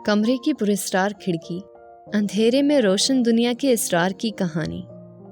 कमरे की पुरस्कार खिड़की, अंधेरे में रोशन दुनिया के इसरार की कहानी।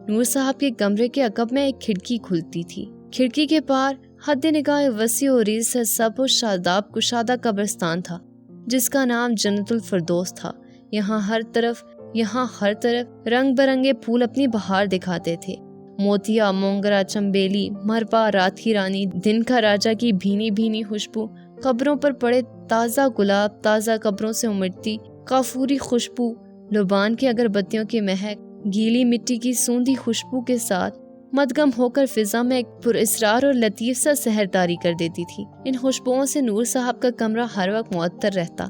नूर साहब के कमरे के अकब में एक खिड़की खुलती थी। खिड़की के पार हद निगाह वसी और रीज़ से सब और शादाब कुशादा कब्रिस्तान था, जिसका नाम जन्नतुल फिरदौस था। यहाँ हर तरफ रंग बिरंगे फूल अपनी बहार दिखाते थे। मोतिया, मोंगरा, चंबेली, मरपा, राठी रानी, दिन का राजा की भीनी भीनी खुशबू, कब्रों पर पड़े ताज़ा गुलाब, ताज़ा कब्रों से उमड़ती काफूरी खुशबू, लुबान की अगरबत्तियों की महक, गीली मिट्टी की सूंधी खुशबू के साथ मदगम होकर फिजा में एक पुरअसरार और लतीफ सा सहरदारी कर देती थी। इन खुशबुओं से नूर साहब का कमरा हर वक्त मुअत्तर रहता,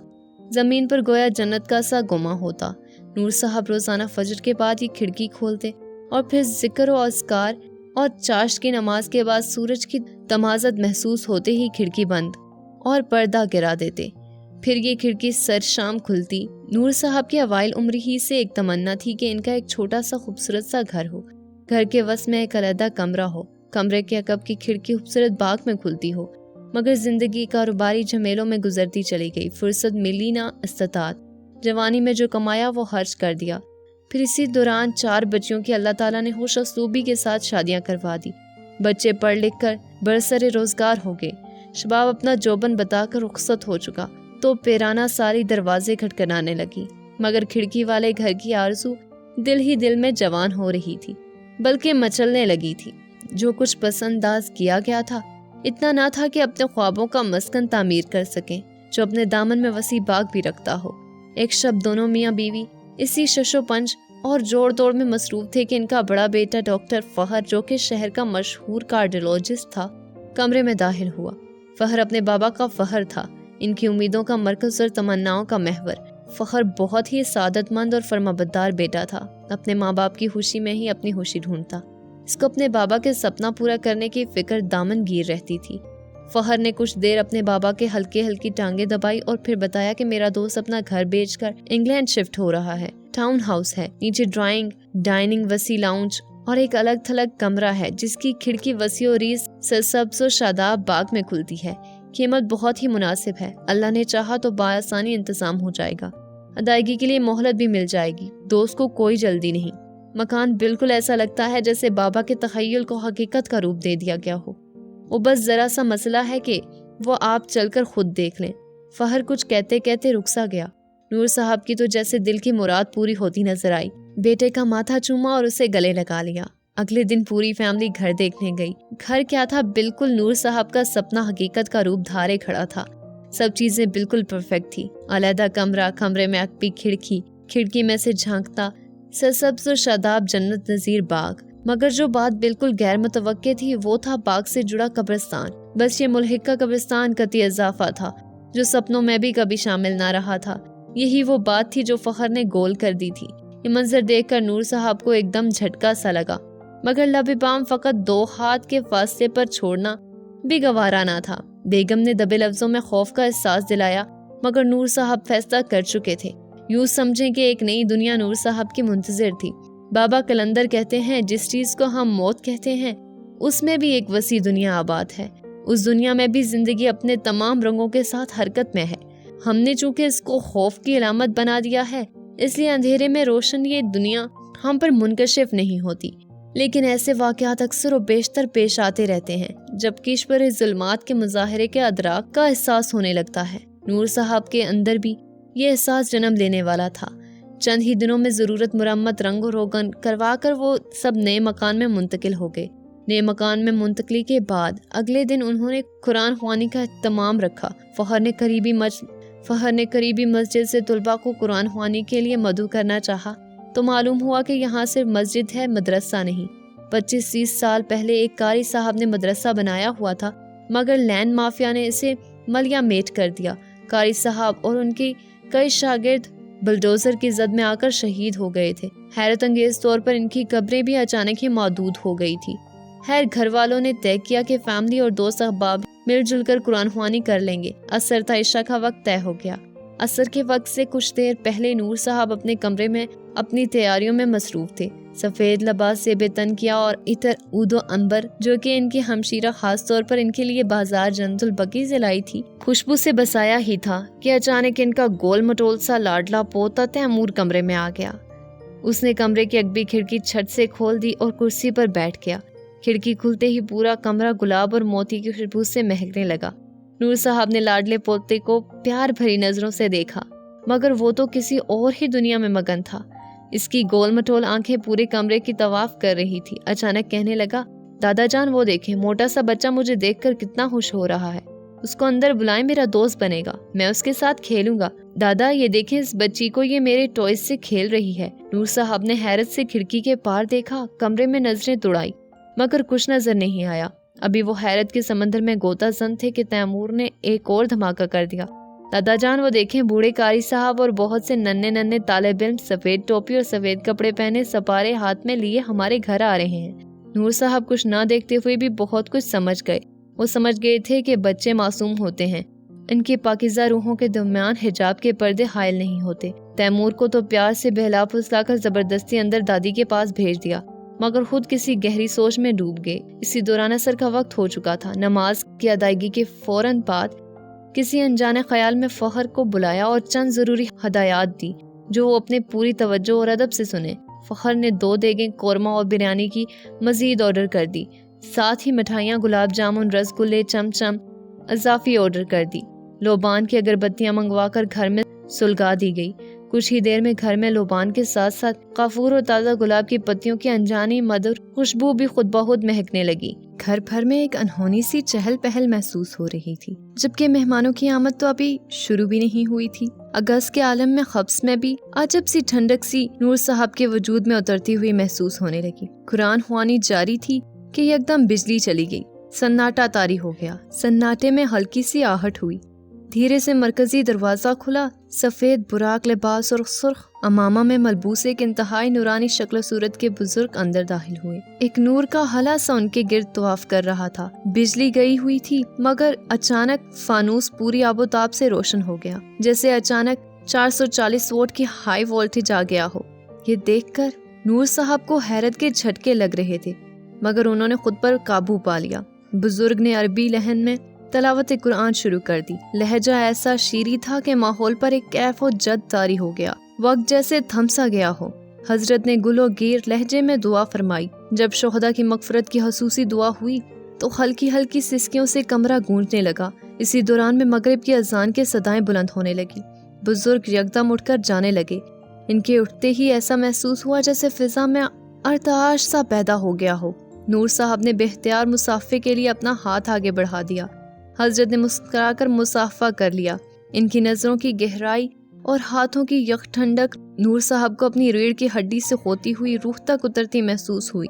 जमीन पर गोया जन्नत का सा गुमा होता। नूर साहब रोजाना फजर के बाद ही खिड़की खोलते और फिर जिक्र और अस्कार और चाश की नमाज के बाद सूरज की तमाज़त महसूस होते ही खिड़की बंद और पर्दा गिरा देते। फिर ये खिड़की सर शाम खुलती। नूर साहब की अवाइल उम्र ही से एक तमन्ना थी कि इनका एक छोटा सा खूबसूरत सा घर हो, घर के वस में एक अलहदा कमरा हो। कमरे के अकब की खिड़की खूबसूरत बाग में खुलती हो, मगर जिंदगी कारोबारी झमेलों में गुजरती चली गई। फुर्सत मिली ना इस्तात। जवानी में जो कमाया वो खर्च कर दिया। फिर इसी दौरान 4 बच्चियों की अल्लाह ताला ने होश असलूबी के साथ शादियां करवा दी। बच्चे पढ़ लिख कर बरसरे रोजगार हो गए। शबाब अपना जोबन बताकर रुखसत हो चुका तो पेराना सारी दरवाजे खटखटाने लगी। मगर खिड़की वाले घर की आरज़ू दिल ही दिल में जवान हो रही थी, बल्कि मचलने लगी थी। जो कुछ पसंदाज किया गया था इतना ना था कि अपने ख्वाबों का मस्कन तामीर कर सकें, जो अपने दामन में वसी बाग भी रखता हो। एक शब दोनों मियाँ बीवी इसी शशो पंच और जोड़ तोड़ में मसरूफ थे कि इनका बड़ा बेटा डॉक्टर फहर, जो कि शहर का मशहूर कार्डियोलॉजिस्ट था, कमरे में दाखिल हुआ। फहर अपने बाबा का फहर था, इनकी उम्मीदों का मरकज और तमन्नाओं का महवर। फखर बहुत ही सादतमंद और फरमाबरदार बेटा था। अपने माँ बाप की खुशी में ही अपनी खुशी ढूंढता। इसको अपने बाबा के सपना पूरा करने की फिक्र दामन गिर रहती थी। फखर ने कुछ देर अपने बाबा के हल्की हल्की टांगे दबाई और फिर बताया कि मेरा दोस्त अपना घर बेचकर इंग्लैंड शिफ्ट हो रहा है। टाउन हाउस है, नीचे ड्राइंग, डाइनिंग, वसी लाउंज और एक अलग थलग कमरा है, जिसकी खिड़की वसी और रीज़ सरसब्ज़ और शादाब बाग में खुलती है। कीमत बहुत ही मुनासिब है। अल्लाह ने चाहा तो बाआसानी इंतजाम हो जाएगा। अदायगी के लिए मोहलत भी मिल जाएगी। दोस्त को कोई जल्दी नहीं। मकान बिल्कुल ऐसा लगता है जैसे बाबा के तखय्युल को हकीकत का रूप दे दिया गया हो। वो बस जरा सा मसला है कि वो आप चलकर खुद देख लें। फहर कुछ कहते कहते रुक सा गया। नूर साहब की तो जैसे दिल की मुराद पूरी होती नजर आई। बेटे का माथा चूमा और उसे गले लगा लिया। अगले दिन पूरी फैमिली घर देखने गई। घर क्या था, बिल्कुल नूर साहब का सपना हकीकत का रूप धारे खड़ा था। सब चीजें बिल्कुल परफेक्ट थी। अलहदा कमरा, कमरे में अकबी खिड़की, खिड़की में से झांकता सरसब्ज़ और शादाब जन्नत नज़ीर बाग। मगर जो बात बिल्कुल गैर मुतवक्के थी वो था बाग से जुड़ा कब्रिस्तान। बस ये मुल्हिका कब्रिस्तान कती इजाफा था, जो सपनों में भी कभी शामिल ना रहा था। यही वो बात थी जो फखर ने गोल कर दी थी। ये मंजर देखकर नूर साहब को एकदम झटका सा लगा, मगर लबे-बाम फकत 2 हाथ के फासले पर छोड़ना भी गवारा ना था। बेगम ने दबे लफ्जों में खौफ का एहसास दिलाया, मगर नूर साहब फैसला कर चुके थे। यूं समझें कि एक नई दुनिया नूर साहब की मुंतजिर थी। बाबा कलंदर कहते हैं, जिस चीज को हम मौत कहते हैं उसमें भी एक वसी दुनिया आबाद है। उस दुनिया में भी जिंदगी अपने तमाम रंगों के साथ हरकत में है। हमने चूंकि इसको खौफ की अलामत बना दिया है, इसलिए अंधेरे में रोशन ये दुनिया हम पर मुनकशिफ नहीं होती। लेकिन ऐसे वाक़यात अक्सर और बेशतर पेश आते रहते हैं जबकि इस पर जुल्मात के मुजाहरे के अदराक का एहसास होने लगता है। नूर साहब के अंदर भी ये एहसास जन्म लेने वाला था। चंद ही दिनों में ज़रूरत मुरम्मत रंग और रोगन करवा कर वो सब नए मकान में मुंतकिल हो गए। नए मकान में मुंतकली के बाद अगले दिन उन्होंने कुरान ख्वानी का इत्तमाम रखा। फहर ने करीबी मस्जिद से तुलबा को कुरान ख्वानी के लिए मदऊ करना चाहा तो मालूम हुआ कि यहाँ सिर्फ मस्जिद है, मदरसा नहीं। 25-30 साल पहले एक कारी साहब ने मदरसा बनाया हुआ था, मगर लैंड माफिया ने इसे मलिया मेट कर दिया। कारी साहब और उनके कई शागिर्द बुलडोजर की जद में आकर शहीद हो गए थे। हैरत अंगेज तौर पर इनकी कब्रें भी अचानक ही मौजूद हो गई थी। खैर, घर वालों ने तय किया कि फैमिली और दोस्त अहबाब मिलजुल कर कुरान ख्वानी कर लेंगे। असर था, इशा का वक्त तय हो गया। عصر کے وقت سے کچھ دیر پہلے نور صاحب اپنے کمرے میں اپنی تیاریوں میں مصروف تھے۔ سفید لباس سے بے تن کیا اور عطر عود و عنبر جو کہ ان کی ہمشیرہ خاص طور پر ان کے لیے بازار جنت البقیع سے لائی تھی خوشبو سے بسایا ہی تھا کہ اچانک ان کا گول مٹول سا لاڈلا پوتا تیمور کمرے میں آ گیا۔ اس نے کمرے کی اگبی کھڑکی چھت سے کھول دی اور کرسی پر بیٹھ گیا۔ کھڑکی کھلتے ہی پورا کمرہ گلاب اور موتی کی خوشبو سے مہکنے لگا۔ نور صاحب نے لاڈلے پوتے کو پیار بھری نظروں سے دیکھا، مگر وہ تو کسی اور ہی دنیا میں مگن تھا۔ اس کی گول مٹول آنکھیں پورے کمرے کی طواف کر رہی تھی۔ اچانک کہنے لگا، دادا جان وہ دیکھیں، موٹا سا بچہ مجھے دیکھ کر کتنا خوش ہو رہا ہے۔ اس کو اندر بلائیں، میرا دوست بنے گا، میں اس کے ساتھ کھیلوں گا۔ دادا یہ دیکھیں اس بچی کو، یہ میرے ٹوائز سے کھیل رہی ہے۔ نور صاحب نے حیرت سے کھڑکی کے پار دیکھا، کمرے میں نظریں دوڑائی، مگر کچھ نظر نہیں آیا۔ ابھی وہ حیرت کے سمندر میں غوطہ زن تھے کہ تیمور نے ایک اور دھماکہ کر دیا۔ دادا جان وہ دیکھیں، بوڑھے قاری صاحب اور بہت سے ننھے ننھے طالب علم سفید ٹوپی اور سفید کپڑے پہنے سپارے ہاتھ میں لیے ہمارے گھر آ رہے ہیں۔ نور صاحب کچھ نہ دیکھتے ہوئے بھی بہت کچھ سمجھ گئے۔ وہ سمجھ گئے تھے کہ بچے معصوم ہوتے ہیں، ان کی پاکیزہ روحوں کے درمیان حجاب کے پردے حائل نہیں ہوتے۔ تیمور کو تو پیار سے بہلا پھسلا کر زبردستی اندر دادی کے پاس بھیج دیا، مگر خود کسی گہری سوچ میں ڈوب گئے۔ اسی دوران عصر کا وقت ہو چکا تھا۔ نماز کی ادائیگی کے فوراً بعد کسی انجانے خیال میں فخر کو بلایا اور چند ضروری ہدایات دی جو وہ اپنے پوری توجہ اور ادب سے سنے۔ فخر نے 2 دیگیں قورمہ اور بریانی کی مزید آرڈر کر دی، ساتھ ہی مٹھائیاں، گلاب جامن، رس گلے، چمچم اضافی آرڈر کر دی۔ لوبان کی اگربتیاں منگوا کر گھر میں سلگا دی گئی۔ کچھ ہی دیر میں گھر میں لوبان کے ساتھ ساتھ کافور اور تازہ گلاب کی پتیوں کی انجانی مدھر خوشبو بھی خود بخود مہکنے لگی۔ گھر بھر میں ایک انہونی سی چہل پہل محسوس ہو رہی تھی، جبکہ مہمانوں کی آمد تو ابھی شروع بھی نہیں ہوئی تھی۔ اگست کے عالم میں قبض میں بھی عجب سی ٹھنڈک سی نور صاحب کے وجود میں اترتی ہوئی محسوس ہونے لگی۔ قرآن خوانی جاری تھی کہ یکدم بجلی چلی گئی، سناٹا طاری ہو گیا۔ سناٹے میں ہلکی سی آہٹ ہوئی، دھیرے سے مرکزی دروازہ کھلا۔ سفید براق لباس اور سرخ امامہ میں ملبوس ایک انتہائی نورانی شکل و صورت کے بزرگ اندر داخل ہوئے۔ ایک نور کا ہلا سا ان کے گرد طواف کر رہا تھا۔ بجلی گئی ہوئی تھی، مگر اچانک فانوس پوری آب و تاب سے روشن ہو گیا، جیسے اچانک 440 وولٹ کی ہائی وولٹیج آ گیا ہو۔ یہ دیکھ کر نور صاحب کو حیرت کے جھٹکے لگ رہے تھے، مگر انہوں نے خود پر قابو پا لیا۔ بزرگ نے عربی لہن میں تلاوت قرآن شروع کر دی۔ لہجہ ایسا شیریں تھا کہ ماحول پر ایک کیف و جد طاری ہو گیا، وقت جیسے تھم سا گیا ہو۔ حضرت نے گل و گیر لہجے میں دعا فرمائی۔ جب شہداء کی مغفرت کی خصوصی دعا ہوئی تو ہلکی ہلکی سسکیوں سے کمرہ گونجنے لگا۔ اسی دوران میں مغرب کی اذان کے صدائیں بلند ہونے لگی۔ بزرگ یکدم اٹھ کر جانے لگے۔ ان کے اٹھتے ہی ایسا محسوس ہوا جیسے فضا میں ارتعاش سا پیدا ہو گیا ہو۔ نور صاحب نے بے اختیار مصافحے کے لیے اپنا ہاتھ آگے بڑھا دیا۔ حضرت نے مسکرا کر مصافحہ کر لیا۔ ان کی نظروں کی گہرائی اور ہاتھوں کی یک ٹھنڈک نور صاحب کو اپنی ریڑھ کی ہڈی سے ہوتی ہوئی روح تک اترتی محسوس ہوئی۔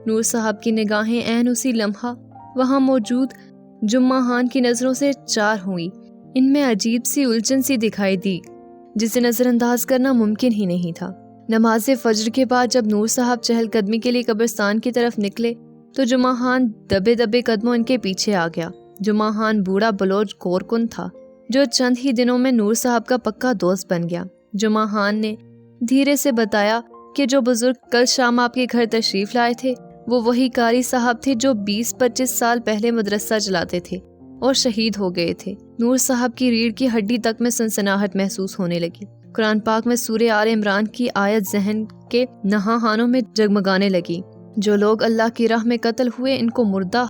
نور صاحب کی نگاہیں عین اسی لمحہ وہاں موجود جمعہ خان کی نظروں سے چار ہوئی۔ ان میں عجیب سی الجھن سی دکھائی دی جسے نظر انداز کرنا ممکن ہی نہیں تھا۔ نماز فجر کے بعد جب نور صاحب چہل قدمی کے لیے قبرستان کی طرف نکلے تو جمعہ خان دبے دبے قدموں ان کے پیچھے آ گیا۔ جمعہ خان بوڑھا بلوچ کورکن تھا جو چند ہی دنوں میں نور صاحب کا پکا دوست بن گیا۔ جمعہ خان نے دھیرے سے بتایا کہ جو بزرگ کل شام آپ کے گھر تشریف لائے تھے وہ وہی قاری صاحب تھے جو 20-25 سال پہلے مدرسہ چلاتے تھے اور شہید ہو گئے تھے۔ نور صاحب کی ریڑھ کی ہڈی تک میں سنسناہٹ محسوس ہونے لگی۔ قرآن پاک میں سورہ آل عمران کی آیت ذہن کے نہاہانوں میں جگمگانے لگی، جو لوگ اللہ کی راہ میں قتل ہوئے ان کو مردہ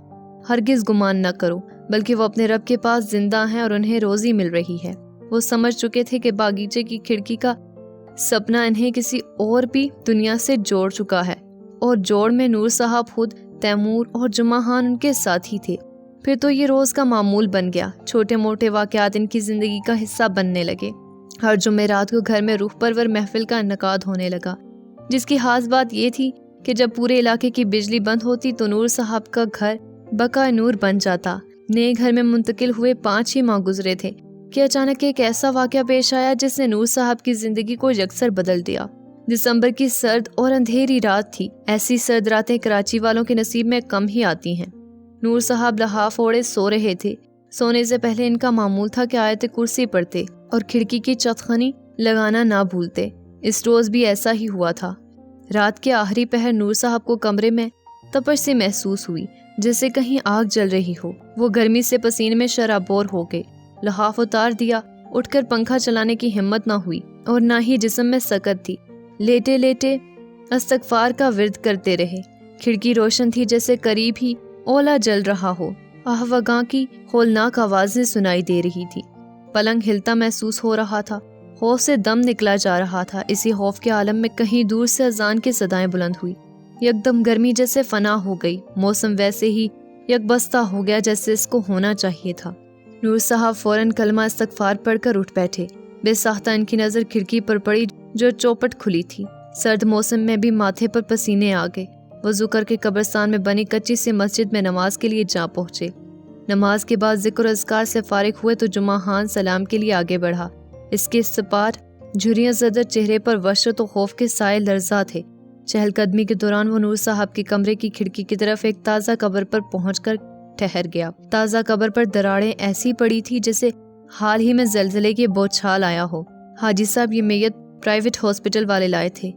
ہرگز گمان نہ کرو، بلکہ وہ اپنے رب کے پاس زندہ ہیں اور انہیں روزی مل رہی ہے۔ وہ سمجھ چکے تھے کہ باغیچے کی کھڑکی کا سپنا انہیں کسی اور بھی دنیا سے جوڑ چکا ہے، اور جوڑ میں نور صاحب خود، تیمور اور جمعہ خان ان کے ساتھی تھے۔ پھر تو یہ روز کا معمول بن گیا۔ چھوٹے موٹے واقعات ان کی زندگی کا حصہ بننے لگے۔ ہر جمعرات کو گھر میں روح پرور محفل کا انعقاد ہونے لگا، جس کی خاص بات یہ تھی کہ جب پورے علاقے کی بجلی بند ہوتی تو نور صاحب کا گھر بقا نور بن جاتا۔ نئے گھر میں منتقل ہوئے 5 ہی ماہ گزرے تھے کہ اچانک ایک ایسا واقعہ پیش آیا جس نے نور صاحب کی زندگی کو یکسر بدل دیا۔ دسمبر کی سرد اور اندھیری رات تھی۔ ایسی سرد راتیں کراچی والوں کے نصیب میں کم ہی آتی ہیں۔ نور صاحب لحاف اوڑے سو رہے تھے۔ سونے سے پہلے ان کا معمول تھا کہ آیت کرسی پڑھتے، और खिड़की की चौखनी लगाना ना भूलते। इस रोज़ भी ऐसा ही हुआ था। रात के आखिरी पहर नूर साहब को कमरे में तपश सी महसूस हुई, जैसे कहीं आग जल रही हो। वो गर्मी से पसीने में शराबोर हो गए। लिहाफ उतार दिया। उठकर पंखा चलाने की हिम्मत ना हुई और ना ही जिस्म में सकत थी। लेटे लेटे इस्तगफार का विर्द करते रहे। खिड़की रोशन थी, जैसे करीब ही ओला जल रहा हो। आहवगां की होलनाक आवाज़ें सुनाई दे रही थी। पलंग हिलता महसूस हो रहा था। खौफ से दम निकला जा रहा था। इसी खौफ के आलम में कहीं दूर से अजान की सदाएं बुलंद हुई। यकदम गर्मी जैसे फना हो गई। मौसम वैसे ही यकबस्ता हो गया जैसे इसको होना चाहिए था। नूर साहब फौरन कलमा इस्तगफार पढ़कर उठ बैठे। बेसाख्ता इनकी नज़र खिड़की पर पड़ी जो चौपट खुली थी। सर्द मौसम में भी माथे पर पसीने आ गए। वज़ू करके कब्रिस्तान में बनी कच्ची सी मस्जिद में नमाज के लिए जा पहुँचे। नमाज के बाद जिक्र अज़कार से फारिग हुए तो जुमा खान सलाम के लिए आगे बढ़ा। इसके सपाट झुर्रियाँ ज़दर चेहरे पर वशरत और खौफ के साए लर्जा थे। चहलकदमी के दौरान वो नूर साहब के कमरे की खिड़की की तरफ एक ताज़ा कब्र पर पहुंचकर ठहर गया। ताज़ा कब्र पर दरारें ऐसी पड़ी थी जैसे हाल ही में ज़लज़ले के बौछार आया हो। हाजी साहब ये मैयत प्राइवेट हॉस्पिटल वाले लाए थे।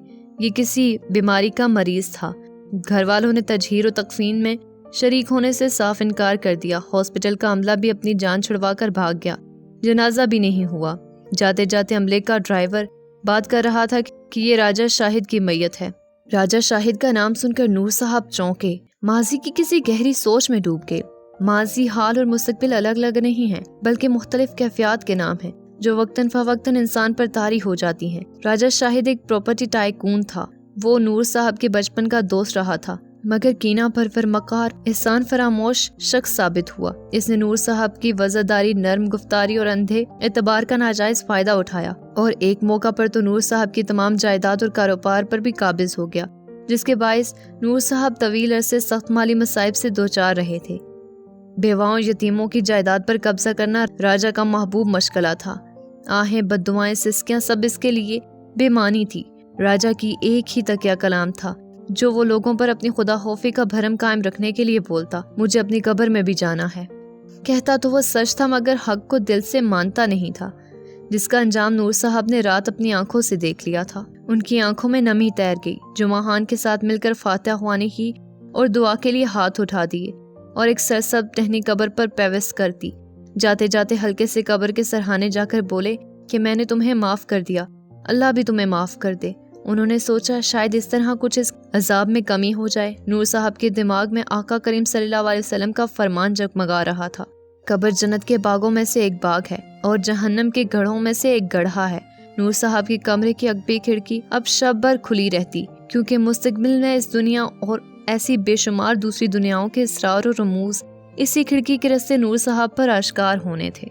ये किसी बीमारी का मरीज था। घर वालों ने तजहीर और तकफीन में शरीक होने से साफ इनकार कर दिया। हॉस्पिटल का अमला भी अपनी जान छुड़वा कर भाग गया। जनाजा भी नहीं हुआ। जाते जाते अमले का ड्राइवर बात कर रहा था कि ये राजा शाहिद की मैयत है। राजा शाहिद का नाम सुनकर नूर साहब चौंके। माजी की किसी गहरी सोच में डूब गए। माजी, हाल और मुस्तकबिल अलग अलग नहीं हैं, बल्कि मुख्तलिफ कैफियत के नाम हैं जो वक्तन फवक्तन इंसान पर तारी हो जाती हैं। राजा शाहिद एक प्रॉपर्टी टाइकून था। वो नूर साहब के बचपन का दोस्त रहा था, मगर कीना परवर, मकार, एहसान फरामोश शख्स साबित हुआ। इसने नूर साहब की वज़ादारी, नर्म गुफ्तारी और अंधे एतबार का नाजायज फायदा उठाया और एक मौका पर तो नूर साहब की तमाम जायदाद और कारोबार पर भी काबिज हो गया, जिसके बायस नूर साहब तवील अरसे सख्त माली मसाइब से दोचार रहे थे। बेवाओं यतीमों की जायदाद पर कब्जा करना राजा का महबूब मशगला था। आहें, बद्दुआएं, सिस्कियां सब इसके लिए बेमानी थी। राजा की एक ही तकिया कलाम था जो वो लोगों पर अपनी खुदा खौफी का भरम कायम रखने के लिए बोलता, मुझे अपनी कब्र में भी जाना है। कहता तो वो सच था, मगर हक को दिल से मानता नहीं था, जिसका अंजाम नूर साहब ने रात अपनी आंखों से देख लिया था। उनकी आंखों में नमी तैर गई। जुमा खान के साथ मिलकर फातिहा ख्वानी की और दुआ के लिए हाथ उठा दिए और एक सरसब्ज़ टहनी कब्र पर पेवस्त कर दी। जाते जाते हल्के से कब्र के सरहाने जाकर बोले कि मैंने तुम्हें माफ़ कर दिया, अल्लाह भी तुम्हें माफ़ कर दे। उन्होंने सोचा शायद इस तरह कुछ इस अजाब में कमी हो जाए। नूर साहब के दिमाग में आका करीम सल्लल्लाहु अलैहि वसल्लम का फरमान जगमगा रहा था। कब्र जन्नत के बागों में से एक बाग है और जहन्नम के गढ़ों में से एक गढ़ा है। नूर साहब के कमरे की अकबी खिड़की अब शब भर खुली रहती, क्योंकि मुस्तकबिल में इस दुनिया और ऐसी बेशुमार दूसरी दुनियाओं के इसरार और रमूज इसी खिड़की के रस्ते नूर साहब पर आश्कार होने थे।